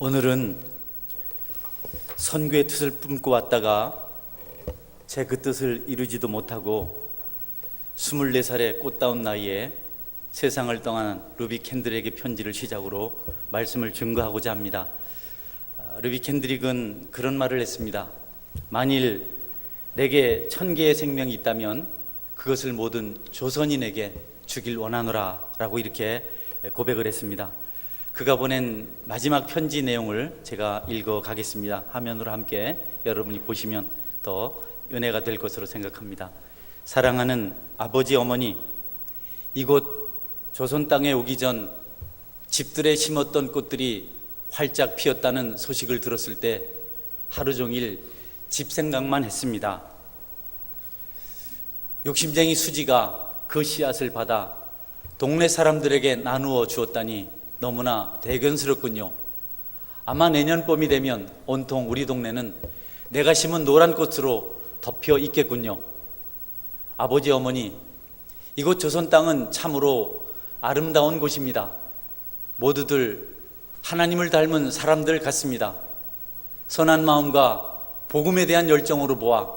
오늘은 선교의 뜻을 품고 왔다가 제 그 뜻을 이루지도 못하고 24살의 꽃다운 나이에 세상을 떠난 루비 캔드릭에게 편지를 시작으로 말씀을 증거하고자 합니다. 루비 캔드릭은 그런 말을 했습니다. 만일 내게 1000개의 생명이 있다면 그것을 모든 조선인에게 주길 원하노라 라고 이렇게 고백을 했습니다. 그가 보낸 마지막 편지 내용을 제가 읽어 가겠습니다. 화면으로 함께 여러분이 보시면 더 은혜가 될 것으로 생각합니다. 사랑하는 아버지, 어머니, 이곳 조선 땅에 오기 전 집들에 심었던 꽃들이 활짝 피었다는 소식을 들었을 때 하루 종일 집 생각만 했습니다. 욕심쟁이 수지가 그 씨앗을 받아 동네 사람들에게 나누어 주었다니 너무나 대견스럽군요. 아마 내년 봄이 되면 온통 우리 동네는 내가 심은 노란 꽃으로 덮여 있겠군요. 아버지, 어머니, 이곳 조선 땅은 참으로 아름다운 곳입니다. 모두들 하나님을 닮은 사람들 같습니다. 선한 마음과 복음에 대한 열정으로 보아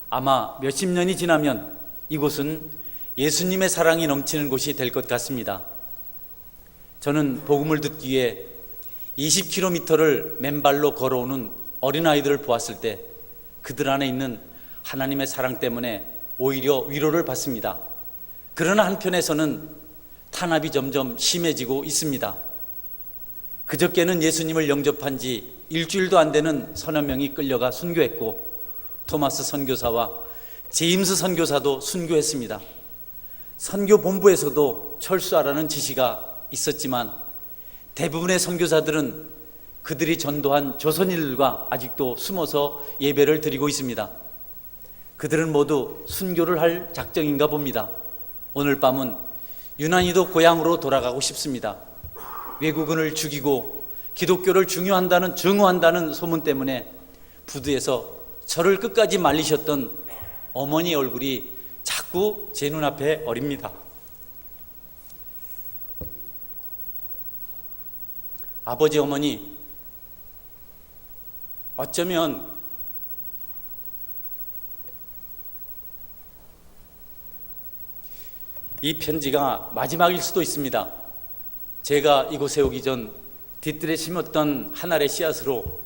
아마 몇십 년이 지나면 이곳은 예수님의 사랑이 넘치는 곳이 될 것 같습니다. 저는 복음을 듣기 위해 20km를 맨발로 걸어오는 어린아이들을 보았을 때 그들 안에 있는 하나님의 사랑 때문에 오히려 위로를 받습니다. 그러나 한편에서는 탄압이 점점 심해지고 있습니다. 그저께는 예수님을 영접한 지 일주일도 안 되는 서너 명이 끌려가 순교했고, 토마스 선교사와 제임스 선교사도 순교했습니다. 선교본부에서도 철수하라는 지시가 있었지만 대부분의 선교사들은 그들이 전도한 조선인들과 아직도 숨어서 예배를 드리고 있습니다. 그들은 모두 순교를 할 작정인가 봅니다. 오늘 밤은 유난히도 고향으로 돌아가고 싶습니다. 외국인을 죽이고 기독교를 증오한다는 소문 때문에 부두에서 저를 끝까지 말리셨던 어머니 얼굴이 자꾸 제 눈앞에 어립니다. 아버지, 어머니, 어쩌면 이 편지가 마지막일 수도 있습니다. 제가 이곳에 오기 전 뒤뜰에 심었던 한 알의 씨앗으로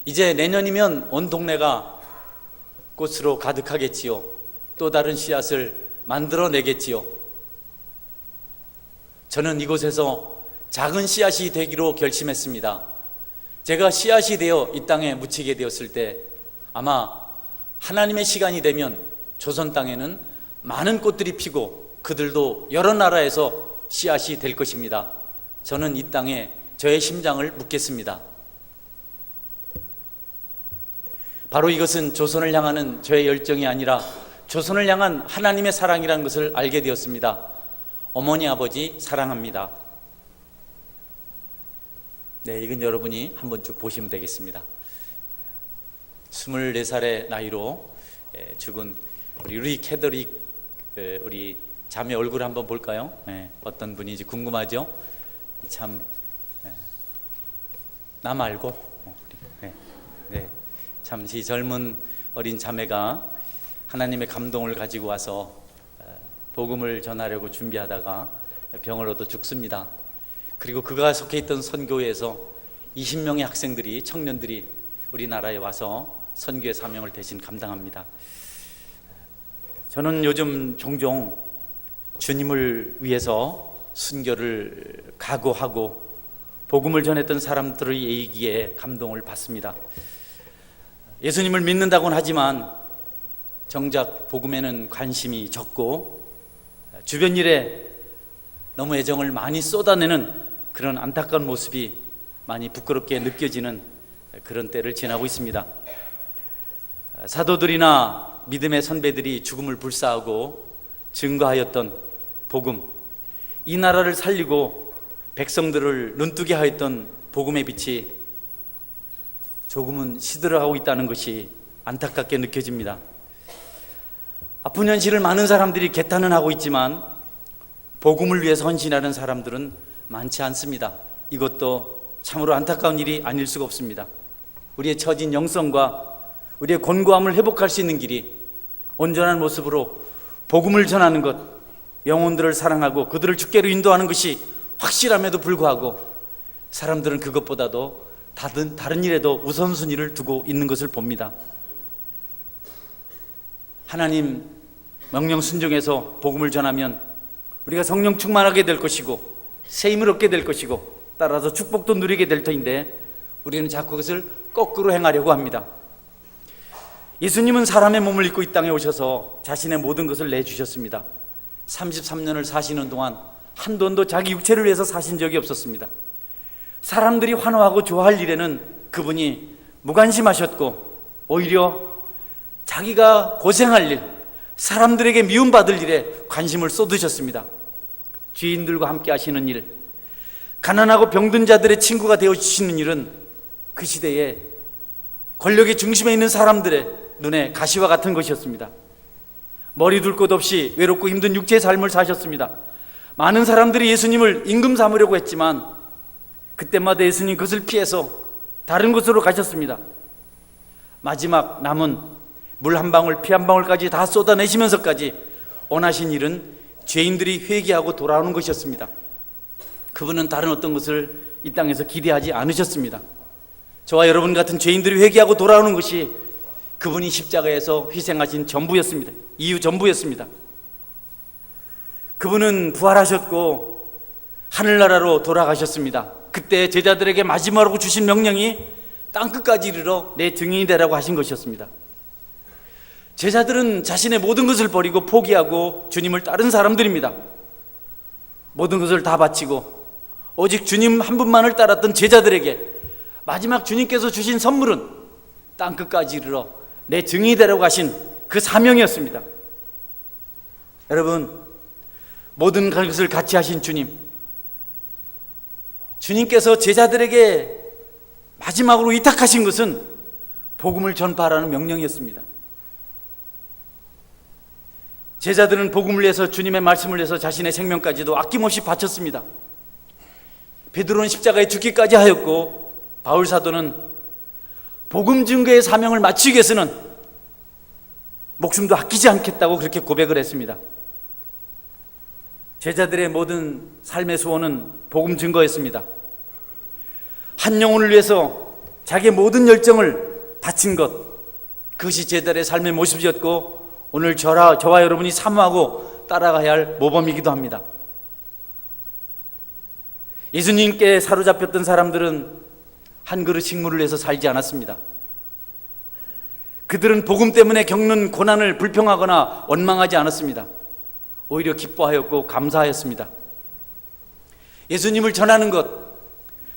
이제 내년이면 온 동네가 꽃으로 가득하겠지요. 또 다른 씨앗을 만들어내겠지요. 저는 이곳에서 작은 씨앗이 되기로 결심했습니다. 제가 씨앗이 되어 이 땅에 묻히게 되었을 때 아마 하나님의 시간이 되면 조선 땅에는 많은 꽃들이 피고 그들도 여러 나라에서 씨앗이 될 것입니다. 저는 이 땅에 저의 심장을 묻겠습니다. 바로 이것은 조선을 향하는 저의 열정이 아니라 조선을 향한 하나님의 사랑이라는 것을 알게 되었습니다. 어머니, 아버지 사랑합니다. 네, 이건 여러분이 한번 쭉 보시면 되겠습니다. 24살의 나이로 죽은 우리 루비 캔드릭, 우리 자매 얼굴 한번 볼까요? 어떤 분인지 궁금하죠? 참, 나 말고 참시 젊은 어린 자매가 하나님의 감동을 가지고 와서 복음을 전하려고 준비하다가 병을 얻어 죽습니다. 그리고 그가 속해 있던 선교회에서 20명의 학생들이, 청년들이 우리나라에 와서 선교의 사명을 대신 감당합니다. 저는 요즘 종종 주님을 위해서 순교를 각오하고 복음을 전했던 사람들의 얘기에 감동을 받습니다. 예수님을 믿는다고는 하지만 정작 복음에는 관심이 적고 주변 일에 너무 애정을 많이 쏟아내는 그런 안타까운 모습이 많이 부끄럽게 느껴지는 그런 때를 지나고 있습니다. 사도들이나 믿음의 선배들이 죽음을 불사하고 증거하였던 복음, 이 나라를 살리고 백성들을 눈뜨게 하였던 복음의 빛이 조금은 시들어가고 있다는 것이 안타깝게 느껴집니다. 아픈 현실을 많은 사람들이 개탄은 하고 있지만 복음을 위해서 헌신하는 사람들은 많지 않습니다. 이것도 참으로 안타까운 일이 아닐 수가 없습니다. 우리의 처진 영성과 우리의 곤고함을 회복할 수 있는 길이 온전한 모습으로 복음을 전하는 것, 영혼들을 사랑하고 그들을 주께로 인도하는 것이 확실함에도 불구하고 사람들은 그것보다도 다른 일에도 우선순위를 두고 있는 것을 봅니다. 하나님 명령 순종해서 복음을 전하면 우리가 성령 충만하게 될 것이고 새 힘을 얻게 될 것이고 따라서 축복도 누리게 될 터인데 우리는 자꾸 그것을 거꾸로 행하려고 합니다. 예수님은 사람의 몸을 입고 이 땅에 오셔서 자신의 모든 것을 내주셨습니다. 33년을 사시는 동안 한 돈도 자기 육체를 위해서 사신 적이 없었습니다. 사람들이 환호하고 좋아할 일에는 그분이 무관심하셨고 오히려 자기가 고생할 일, 사람들에게 미움받을 일에 관심을 쏟으셨습니다. 죄인들과 함께 하시는 일, 가난하고 병든 자들의 친구가 되어주시는 일은 그 시대에 권력의 중심에 있는 사람들의 눈에 가시와 같은 것이었습니다. 머리 둘 곳 없이 외롭고 힘든 육체의 삶을 사셨습니다. 많은 사람들이 예수님을 임금 삼으려고 했지만 그때마다 예수님 그것을 피해서 다른 곳으로 가셨습니다. 마지막 남은 물 한 방울, 피 한 방울까지 다 쏟아내시면서까지 원하신 일은 죄인들이 회개하고 돌아오는 것이었습니다. 그분은 다른 어떤 것을 이 땅에서 기대하지 않으셨습니다. 저와 여러분 같은 죄인들이 회개하고 돌아오는 것이 그분이 십자가에서 희생하신 전부였습니다. 이유 전부였습니다. 그분은 부활하셨고 하늘나라로 돌아가셨습니다. 그때 제자들에게 마지막으로 주신 명령이 땅끝까지 이르러 내 증인이 되라고 하신 것이었습니다. 제자들은 자신의 모든 것을 버리고 포기하고 주님을 따른 사람들입니다. 모든 것을 다 바치고 오직 주님 한 분만을 따랐던 제자들에게 마지막 주님께서 주신 선물은 땅끝까지 이르러 내 증인이 되라고 하신 그 사명이었습니다. 여러분, 모든 것을 같이 하신 주님께서 제자들에게 마지막으로 위탁하신 것은 복음을 전파하라는 명령이었습니다. 제자들은 복음을 위해서, 주님의 말씀을 위해서 자신의 생명까지도 아낌없이 바쳤습니다. 베드로는 십자가에 죽기까지 하였고 바울 사도는 복음 증거의 사명을 마치기 위해서는 목숨도 아끼지 않겠다고 그렇게 고백을 했습니다. 제자들의 모든 삶의 소원은 복음 증거였습니다. 한 영혼을 위해서 자기의 모든 열정을 바친 것, 그것이 제자들의 삶의 모습이었고 오늘 저와 여러분이 사모하고 따라가야 할 모범이기도 합니다. 예수님께 사로잡혔던 사람들은 한 그릇 식물을 위해서 살지 않았습니다. 그들은 복음 때문에 겪는 고난을 불평하거나 원망하지 않았습니다. 오히려 기뻐하였고 감사하였습니다. 예수님을 전하는 것,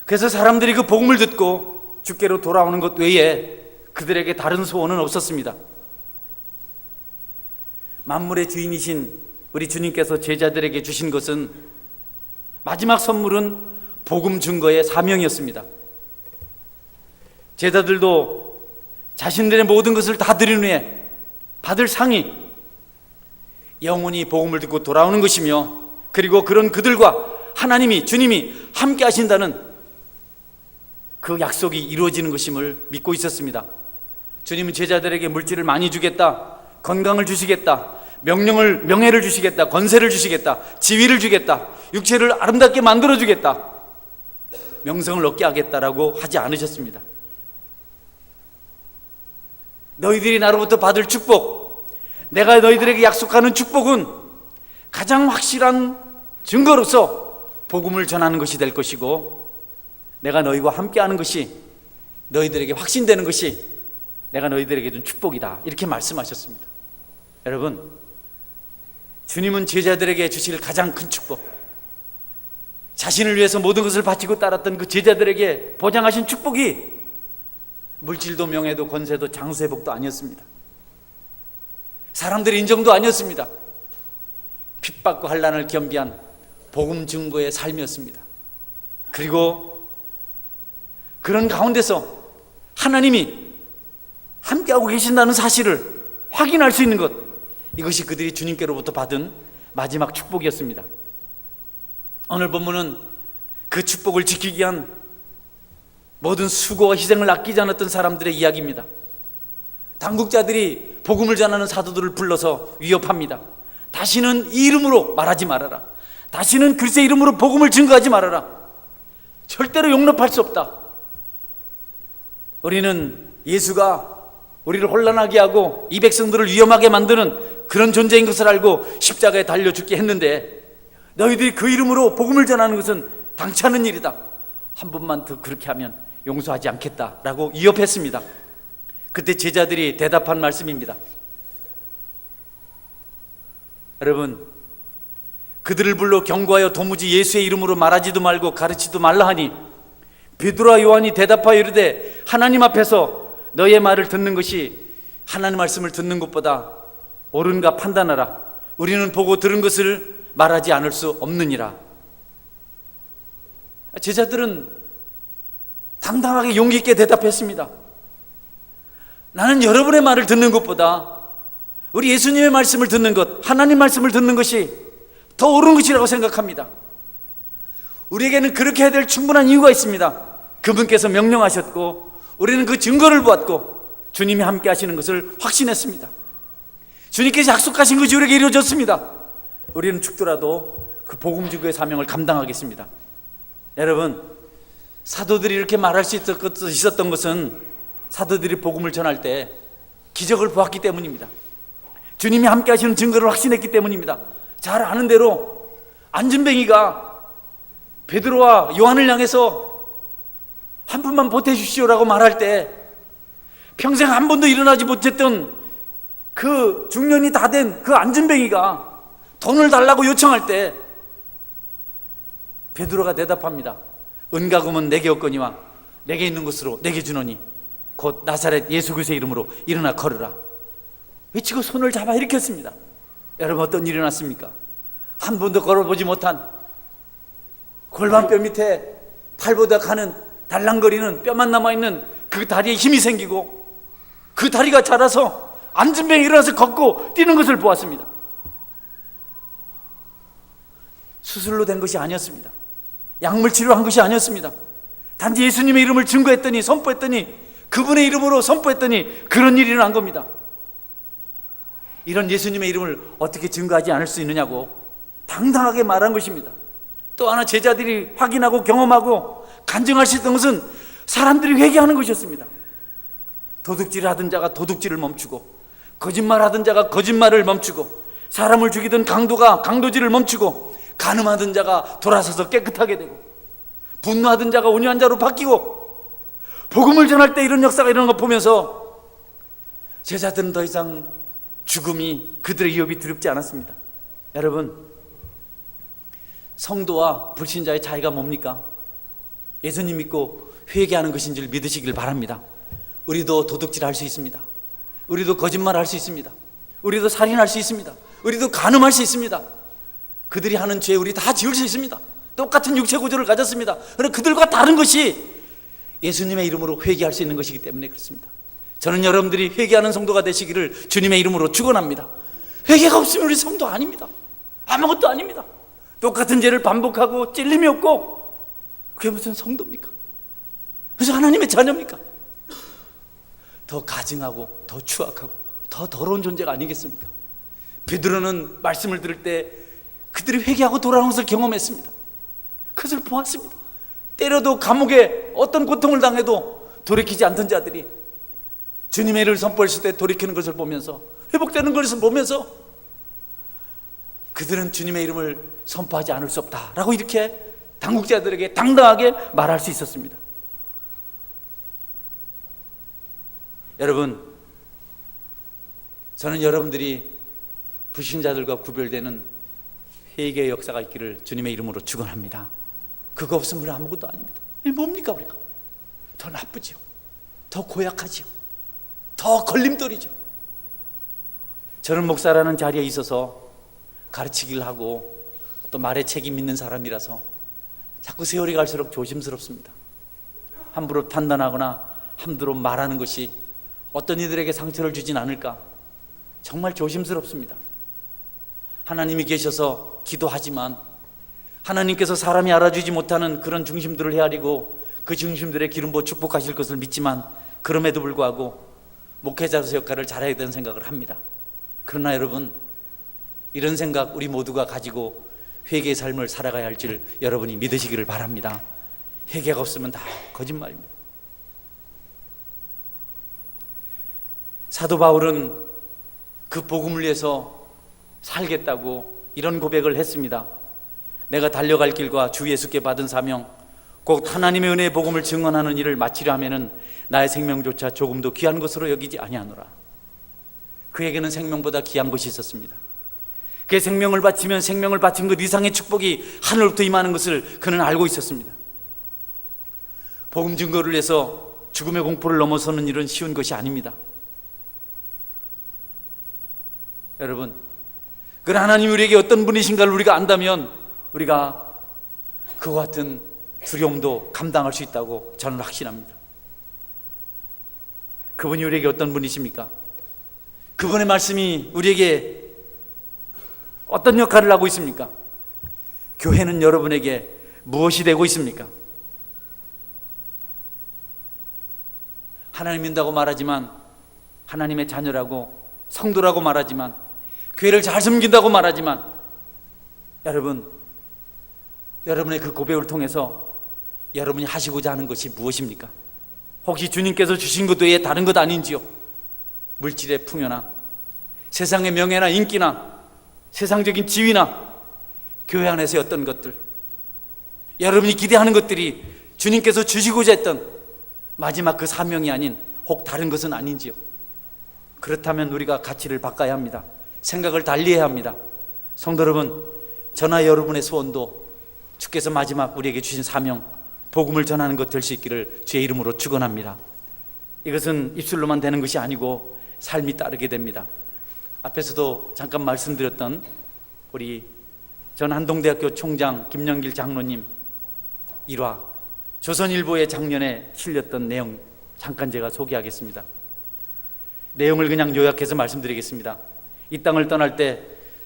그래서 사람들이 그 복음을 듣고 주께로 돌아오는 것 외에 그들에게 다른 소원은 없었습니다. 만물의 주인이신 우리 주님께서 제자들에게 주신 것은, 마지막 선물은 복음 증거의 사명이었습니다. 제자들도 자신들의 모든 것을 다 드린 후에 받을 상이 영원히 복음을 듣고 돌아오는 것이며, 그리고 그런 그들과 하나님이, 주님이 함께 하신다는 그 약속이 이루어지는 것임을 믿고 있었습니다. 주님은 제자들에게 물질을 많이 주겠다, 건강을 주시겠다, 명예를 주시겠다, 권세를 주시겠다, 지위를 주겠다, 육체를 아름답게 만들어 주겠다, 명성을 얻게 하겠다라고 하지 않으셨습니다. 너희들이 나로부터 받을 축복, 내가 너희들에게 약속하는 축복은 가장 확실한 증거로서 복음을 전하는 것이 될 것이고, 내가 너희와 함께하는 것이, 너희들에게 확신되는 것이 내가 너희들에게 준 축복이다, 이렇게 말씀하셨습니다. 여러분, 주님은 제자들에게 주실 가장 큰 축복, 자신을 위해서 모든 것을 바치고 따랐던 그 제자들에게 보장하신 축복이 물질도 명예도 권세도 장수회복도 아니었습니다. 사람들의 인정도 아니었습니다. 핍박과 환난을 겸비한 복음 증거의 삶이었습니다. 그리고 그런 가운데서 하나님이 함께하고 계신다는 사실을 확인할 수 있는 것, 이것이 그들이 주님께로부터 받은 마지막 축복이었습니다. 오늘 본문은 그 축복을 지키기 위한 모든 수고와 희생을 아끼지 않았던 사람들의 이야기입니다. 당국자들이 복음을 전하는 사도들을 불러서 위협합니다. 다시는 이 이름으로 말하지 말아라. 다시는 그리스도의 이름으로 복음을 증거하지 말아라. 절대로 용납할 수 없다. 우리는 예수가 우리를 혼란하게 하고 이 백성들을 위험하게 만드는 그런 존재인 것을 알고 십자가에 달려 죽게 했는데, 너희들이 그 이름으로 복음을 전하는 것은 당치 않은 일이다. 한 번만 더 그렇게 하면 용서하지 않겠다라고 위협했습니다. 그때 제자들이 대답한 말씀입니다. 여러분, 그들을 불러 경고하여 도무지 예수의 이름으로 말하지도 말고 가르치도 말라 하니, 베드로와 요한이 대답하여 이르되 하나님 앞에서 너의 말을 듣는 것이 하나님 말씀을 듣는 것보다 옳은가 판단하라. 우리는 보고 들은 것을 말하지 않을 수 없느니라. 제자들은 당당하게 용기 있게 대답했습니다. 나는 여러분의 말을 듣는 것보다 우리 예수님의 말씀을 듣는 것, 하나님 말씀을 듣는 것이 더 옳은 것이라고 생각합니다. 우리에게는 그렇게 해야 될 충분한 이유가 있습니다. 그분께서 명령하셨고 우리는 그 증거를 보았고 주님이 함께 하시는 것을 확신했습니다. 주님께서 약속하신 것이 우리에게 이루어졌습니다. 우리는 죽더라도 그 복음 증거의 사명을 감당하겠습니다. 여러분, 사도들이 이렇게 말할 수 있었던 것은 사도들이 복음을 전할 때 기적을 보았기 때문입니다. 주님이 함께 하시는 증거를 확신했기 때문입니다. 잘 아는 대로 안진뱅이가 베드로와 요한을 향해서 한 분만 보태주시오라고 말할 때 평생 한 번도 일어나지 못했던 그 중년이 다 된 그 안진뱅이가 돈을 달라고 요청할 때 베드로가 대답합니다. 은과 금은 내게 없거니와 내게 있는 것으로 내게 주노니 곧 나사렛 예수 그리스도의 이름으로 일어나 걸으라. 외치고 손을 잡아 일으켰습니다. 여러분, 어떤 일이 일어났습니까? 한 번도 걸어보지 못한 골반뼈 밑에 팔보다 가는 달랑거리는 뼈만 남아있는 그 다리에 힘이 생기고 그 다리가 자라서 안진뱅이 일어나서 걷고 뛰는 것을 보았습니다. 수술로 된 것이 아니었습니다. 약물 치료한 것이 아니었습니다. 단지 예수님의 이름을 증거했더니, 선포했더니, 그분의 이름으로 선포했더니 그런 일이 일어난 겁니다. 이런 예수님의 이름을 어떻게 증거하지 않을 수 있느냐고 당당하게 말한 것입니다. 또 하나 제자들이 확인하고 경험하고 간증할 수 있던 것은 사람들이 회개하는 것이었습니다. 도둑질을 하던 자가 도둑질을 멈추고, 거짓말하던 자가 거짓말을 멈추고, 사람을 죽이던 강도가 강도질을 멈추고, 간음하던 자가 돌아서서 깨끗하게 되고, 분노하던 자가 온유한 자로 바뀌고, 복음을 전할 때 이런 역사가 일어나는 걸 보면서 제자들은 더 이상 죽음이 그들의 위협이 두렵지 않았습니다. 여러분, 성도와 불신자의 차이가 뭡니까? 예수님 믿고 회개하는 것인 줄 믿으시길 바랍니다. 우리도 도둑질할 수 있습니다. 우리도 거짓말할 수 있습니다. 우리도 살인할 수 있습니다. 우리도 간음할 수 있습니다. 그들이 하는 죄 우리 다 지을 수 있습니다. 똑같은 육체 구조를 가졌습니다. 그러나 그들과 다른 것이 예수님의 이름으로 회개할 수 있는 것이기 때문에 그렇습니다. 저는 여러분들이 회개하는 성도가 되시기를 주님의 이름으로 축원합니다. 회개가 없으면 우리 성도 아닙니다. 아무것도 아닙니다. 똑같은 죄를 반복하고 찔림이 없고 그게 무슨 성도입니까? 그래서 하나님의 자녀입니까? 더 가증하고 더 추악하고 더 더러운 존재가 아니겠습니까? 베드로는 말씀을 들을 때 그들이 회개하고 돌아오는 것을 경험했습니다. 그것을 보았습니다. 때려도 감옥에 어떤 고통을 당해도 돌이키지 않던 자들이 주님의 이름을 선포했을 때 돌이키는 것을 보면서, 회복되는 것을 보면서 그들은 주님의 이름을 선포하지 않을 수 없다라고 이렇게 당국자들에게 당당하게 말할 수 있었습니다. 여러분, 저는 여러분들이 불신자들과 구별되는 회개의 역사가 있기를 주님의 이름으로 축원합니다. 그거 없으면 우리 아무것도 아닙니다. 뭡니까 우리가? 더 나쁘지요. 더 고약하지요. 더 걸림돌이죠. 저는 목사라는 자리에 있어서 가르치기를 하고 또 말에 책임 있는 사람이라서 자꾸 세월이 갈수록 조심스럽습니다. 함부로 판단하거나 함부로 말하는 것이 어떤 이들에게 상처를 주진 않을까 정말 조심스럽습니다. 하나님이 계셔서 기도하지만 하나님께서 사람이 알아주지 못하는 그런 중심들을 헤아리고 그 중심들의 기름 부어 축복하실 것을 믿지만 그럼에도 불구하고 목회자로서 역할을 잘해야 되는 생각을 합니다. 그러나 여러분, 이런 생각 우리 모두가 가지고 회개의 삶을 살아가야 할 줄 여러분이 믿으시기를 바랍니다. 회개가 없으면 다 거짓말입니다. 사도 바울은 그 복음을 위해서 살겠다고 이런 고백을 했습니다. 내가 달려갈 길과 주 예수께 받은 사명, 곧 하나님의 은혜의 복음을 증언하는 일을 마치려 하면은 나의 생명조차 조금도 귀한 것으로 여기지 아니하노라. 그에게는 생명보다 귀한 것이 있었습니다. 그의 생명을 바치면 생명을 바친 것 이상의 축복이 하늘로부터 임하는 것을 그는 알고 있었습니다. 복음 증거를 위해서 죽음의 공포를 넘어서는 일은 쉬운 것이 아닙니다. 여러분, 그 하나님 우리에게 어떤 분이신가를 우리가 안다면 우리가 그와 같은 두려움도 감당할 수 있다고 저는 확신합니다. 그분이 우리에게 어떤 분이십니까? 그분의 말씀이 우리에게 어떤 역할을 하고 있습니까? 교회는 여러분에게 무엇이 되고 있습니까? 하나님 믿는다고 말하지만, 하나님의 자녀라고 성도라고 말하지만, 교회를 잘 섬긴다고 말하지만, 여러분의 그 고백을 통해서 여러분이 하시고자 하는 것이 무엇입니까? 혹시 주님께서 주신 것 외에 다른 것 아닌지요? 물질의 풍요나 세상의 명예나 인기나 세상적인 지위나 교회 안에서의 어떤 것들, 여러분이 기대하는 것들이 주님께서 주시고자 했던 마지막 그 사명이 아닌 혹 다른 것은 아닌지요? 그렇다면 우리가 가치를 바꿔야 합니다. 생각을 달리해야 합니다. 성도 여러분, 저나 여러분의 소원도 주께서 마지막 우리에게 주신 사명, 복음을 전하는 것 될 수 있기를 주의 이름으로 축원합니다. 이것은 입술로만 되는 것이 아니고 삶이 따르게 됩니다. 앞에서도 잠깐 말씀드렸던 우리 전 한동대학교 총장 김영길 장로님 일화, 조선일보의 작년에 실렸던 내용 잠깐 제가 소개하겠습니다. 내용을 그냥 요약해서 말씀드리겠습니다. 이 땅을 떠날 때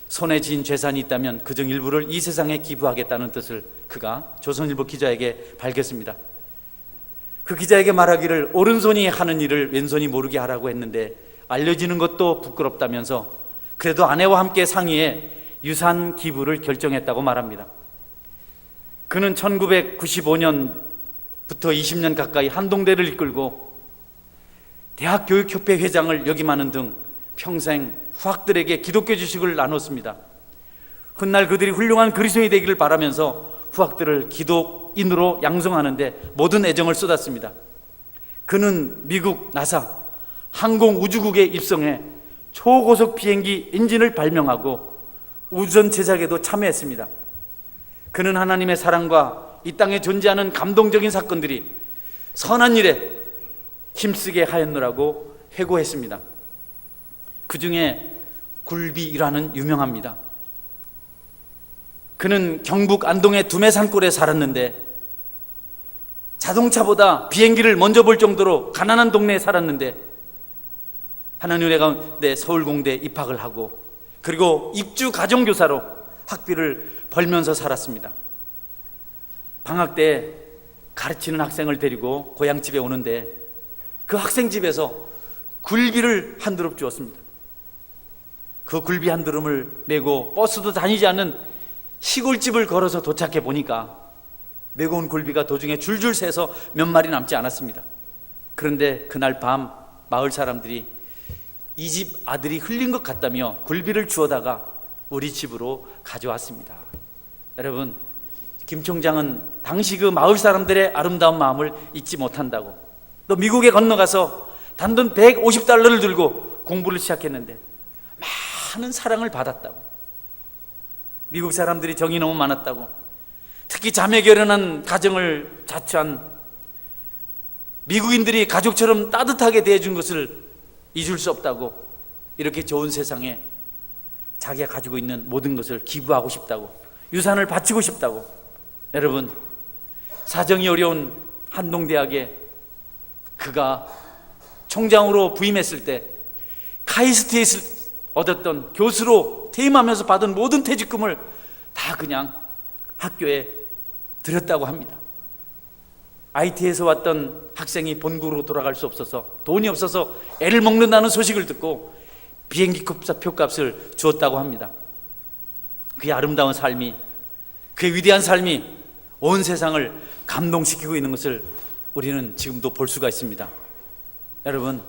손에 쥔 재산이 있다면 그중 일부를 이 세상에 기부하겠다는 뜻을 그가 조선일보 기자에게 밝혔습니다. 그 기자에게 말하기를 오른손이 하는 일을 왼손이 모르게 하라고 했는데 알려지는 것도 부끄럽다면서 그래도 아내와 함께 상의해 유산 기부를 결정했다고 말합니다. 그는 1995년부터 20년 가까이 한동대를 이끌고 대학교육협회 회장을 역임하는 등 평생 후학들에게 기독교 지식을 나눴습니다. 훗날 그들이 훌륭한 그리스도인이 되기를 바라면서 후학들을 기독인으로 양성하는 데 모든 애정을 쏟았습니다. 그는 미국 나사 항공우주국에 입성해 초고속 비행기 엔진을 발명하고 우주선 제작에도 참여했습니다. 그는 하나님의 사랑과 이 땅에 존재하는 감동적인 사건들이 선한 일에 힘쓰게 하였노라고 회고했습니다. 그 중에 굴비라는 유명합니다. 그는 경북 안동의 두메산골에 살았는데 자동차보다 비행기를 먼저 볼 정도로 가난한 동네에 살았는데 하나님 은혜 가운데 서울공대에 입학을 하고 그리고 입주 가정교사로 학비를 벌면서 살았습니다. 방학 때 가르치는 학생을 데리고 고향집에 오는데 그 학생집에서 굴비를 한 두릅 주었습니다. 그 굴비 한 두름을 메고 버스도 다니지 않는 시골집을 걸어서 도착해 보니까 메고 온 굴비가 도중에 줄줄 새서 몇 마리 남지 않았습니다. 그런데 그날 밤 마을 사람들이 이 집 아들이 흘린 것 같다며 굴비를 주워다가 우리 집으로 가져왔습니다. 여러분, 김 총장은 당시 그 마을 사람들의 아름다운 마음을 잊지 못한다고, 또 미국에 건너가서 단돈 $150를 들고 공부를 시작했는데 많은 사랑을 받았다고, 미국 사람들이 정이 너무 많았다고, 특히 자매 결연한 가정을 자처한 미국인들이 가족처럼 따뜻하게 대해준 것을 잊을 수 없다고, 이렇게 좋은 세상에 자기가 가지고 있는 모든 것을 기부하고 싶다고, 유산을 바치고 싶다고. 여러분, 사정이 어려운 한동대학에 그가 총장으로 부임했을 때 카이스트에서 얻었던 교수로 퇴임하면서 받은 모든 퇴직금을 다 그냥 학교에 드렸다고 합니다. IT에서 왔던 학생이 본국으로 돌아갈 수 없어서 돈이 없어서 애를 먹는다는 소식을 듣고 비행기 표값을 주었다고 합니다. 그의 아름다운 삶이, 그의 위대한 삶이 온 세상을 감동시키고 있는 것을 우리는 지금도 볼 수가 있습니다. 여러분,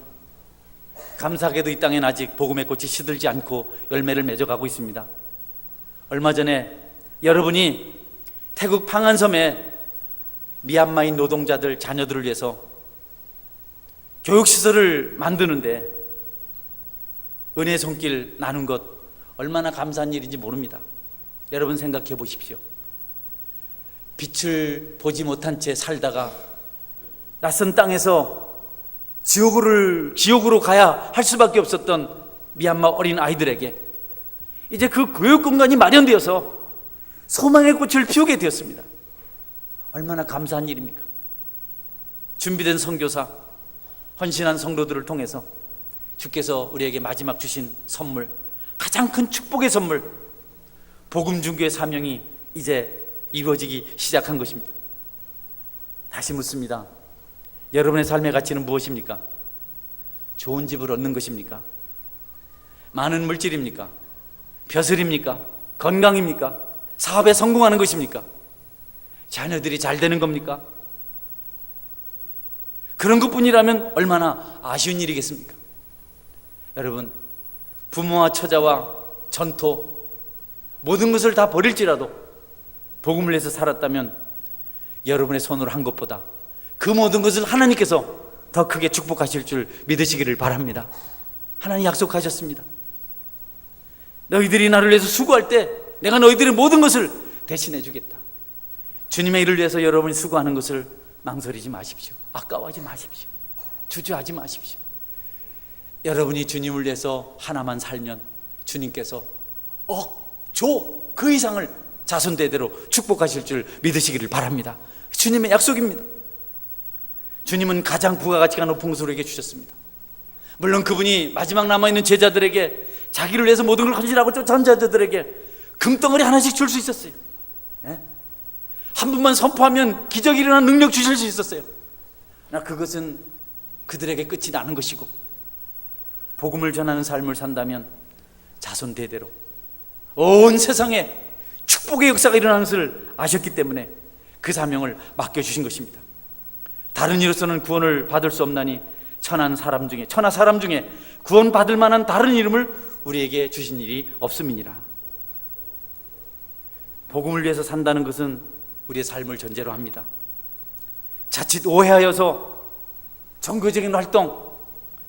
감사하게도 이 땅엔 아직 복음의 꽃이 시들지 않고 열매를 맺어가고 있습니다. 얼마 전에 여러분이 태국 팡안섬에 미얀마인 노동자들 자녀들을 위해서 교육시설을 만드는데 은혜의 손길 나눈 것 얼마나 감사한 일인지 모릅니다. 여러분 생각해 보십시오. 빛을 보지 못한 채 살다가 낯선 땅에서 지옥으로 가야 할 수밖에 없었던 미얀마 어린 아이들에게 이제 그 교육 공간이 마련되어서 소망의 꽃을 피우게 되었습니다. 얼마나 감사한 일입니까? 준비된 선교사, 헌신한 성도들을 통해서 주께서 우리에게 마지막 주신 선물, 가장 큰 축복의 선물, 복음 중교의 사명이 이제 이루어지기 시작한 것입니다. 다시 묻습니다. 여러분의 삶의 가치는 무엇입니까? 좋은 집을 얻는 것입니까? 많은 물질입니까? 벼슬입니까? 건강입니까? 사업에 성공하는 것입니까? 자녀들이 잘 되는 겁니까? 그런 것뿐이라면 얼마나 아쉬운 일이겠습니까? 여러분, 부모와 처자와 전토, 모든 것을 다 버릴지라도 복음을 위해서 살았다면 여러분의 손으로 한 것보다 그 모든 것을 하나님께서 더 크게 축복하실 줄 믿으시기를 바랍니다. 하나님 약속하셨습니다. 너희들이 나를 위해서 수고할 때 내가 너희들의 모든 것을 대신해 주겠다. 주님의 일을 위해서 여러분이 수고하는 것을 망설이지 마십시오. 아까워하지 마십시오. 주저하지 마십시오. 여러분이 주님을 위해서 하나만 살면 주님께서 그 이상을 자손대대로 축복하실 줄 믿으시기를 바랍니다. 주님의 약속입니다. 주님은 가장 부가가치가 높은 것을 우리에게 주셨습니다. 물론 그분이 마지막 남아있는 제자들에게 자기를 위해서 모든 걸 헌신하고 쫓아온 제자들에게 금덩어리 하나씩 줄 수 있었어요. 네? 한 번만 선포하면 기적이 일어나는 능력 주실 수 있었어요. 그러나 그것은 그들에게 끝이 나는 것이고, 복음을 전하는 삶을 산다면 자손 대대로 온 세상에 축복의 역사가 일어나는 것을 아셨기 때문에 그 사명을 맡겨주신 것입니다. 다른 이로서는 구원을 받을 수 없나니 천하 사람 중에 구원받을 만한 다른 이름을 우리에게 주신 일이 없음이니라. 복음을 위해서 산다는 것은 우리의 삶을 전제로 합니다. 자칫 오해하여서 종교적인 활동,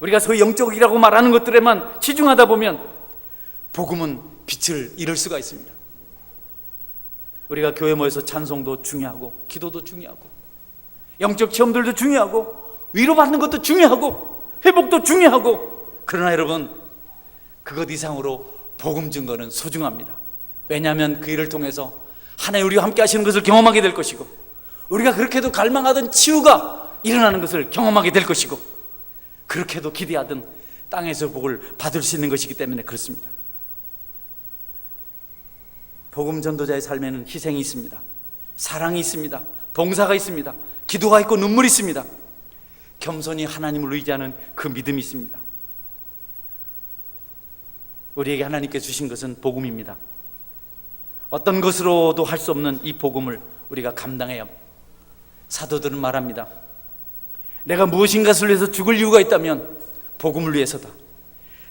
우리가 소위 영적이라고 말하는 것들에만 치중하다 보면 복음은 빛을 잃을 수가 있습니다. 우리가 교회 모여서 찬송도 중요하고, 기도도 중요하고, 영적 체험들도 중요하고, 위로받는 것도 중요하고, 회복도 중요하고, 그러나 여러분, 그것 이상으로 복음 증거는 소중합니다. 왜냐하면 그 일을 통해서 하나님 우리와 함께 하시는 것을 경험하게 될 것이고, 우리가 그렇게도 갈망하던 치유가 일어나는 것을 경험하게 될 것이고, 그렇게도 기대하던 땅에서 복을 받을 수 있는 것이기 때문에 그렇습니다. 복음 전도자의 삶에는 희생이 있습니다. 사랑이 있습니다. 봉사가 있습니다. 기도가 있고 눈물이 있습니다. 겸손히 하나님을 의지하는 그 믿음이 있습니다. 우리에게 하나님께 주신 것은 복음입니다. 어떤 것으로도 할 수 없는 이 복음을 우리가 감당해야 합니다. 사도들은 말합니다. 내가 무엇인가를 위해서 죽을 이유가 있다면 복음을 위해서다.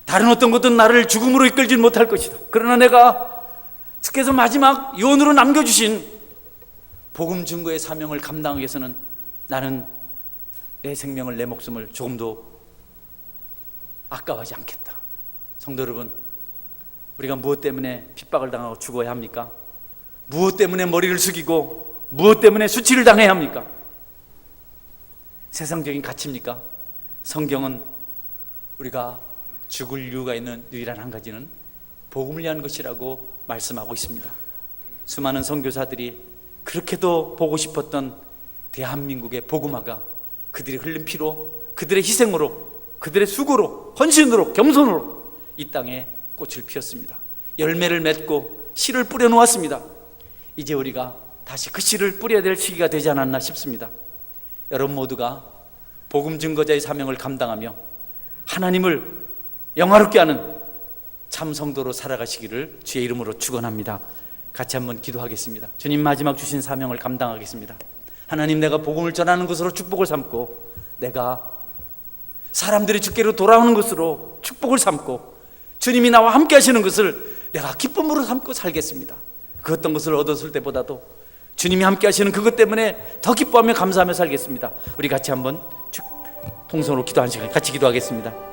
다른 어떤 것도 나를 죽음으로 이끌지 못할 것이다. 그러나 내가 주께서 마지막 유언으로 남겨주신 복음 증거의 사명을 감당하기 위해서는 나는 내 생명을, 내 목숨을 조금도 아까워하지 않겠다. 성도 여러분, 우리가 무엇 때문에 핍박을 당하고 죽어야 합니까? 무엇 때문에 머리를 숙이고 무엇 때문에 수치를 당해야 합니까? 세상적인 가치입니까? 성경은 우리가 죽을 이유가 있는 유일한 한 가지는 복음을 위한 것이라고 말씀하고 있습니다. 수많은 선교사들이 그렇게도 보고 싶었던 대한민국의 복음화가 그들이 흘린 피로, 그들의 희생으로, 그들의 수고로, 헌신으로, 겸손으로 이 땅에 꽃을 피웠습니다. 열매를 맺고 씨를 뿌려놓았습니다. 이제 우리가 다시 그 씨를 뿌려야 될 시기가 되지 않았나 싶습니다. 여러분 모두가 복음 증거자의 사명을 감당하며 하나님을 영화롭게 하는 참 성도로 살아가시기를 주의 이름으로 축원합니다. 같이 한번 기도하겠습니다. 주님, 마지막 주신 사명을 감당하겠습니다. 하나님, 내가 복음을 전하는 것으로 축복을 삼고, 내가 사람들이 주께로 돌아오는 것으로 축복을 삼고, 주님이 나와 함께 하시는 것을 내가 기쁨으로 삼고 살겠습니다. 그 어떤 것을 얻었을 때보다도 주님이 함께 하시는 그것 때문에 더 기뻐하며 감사하며 살겠습니다. 우리 같이 한번 통성으로 기도하는 시간 같이 기도하겠습니다.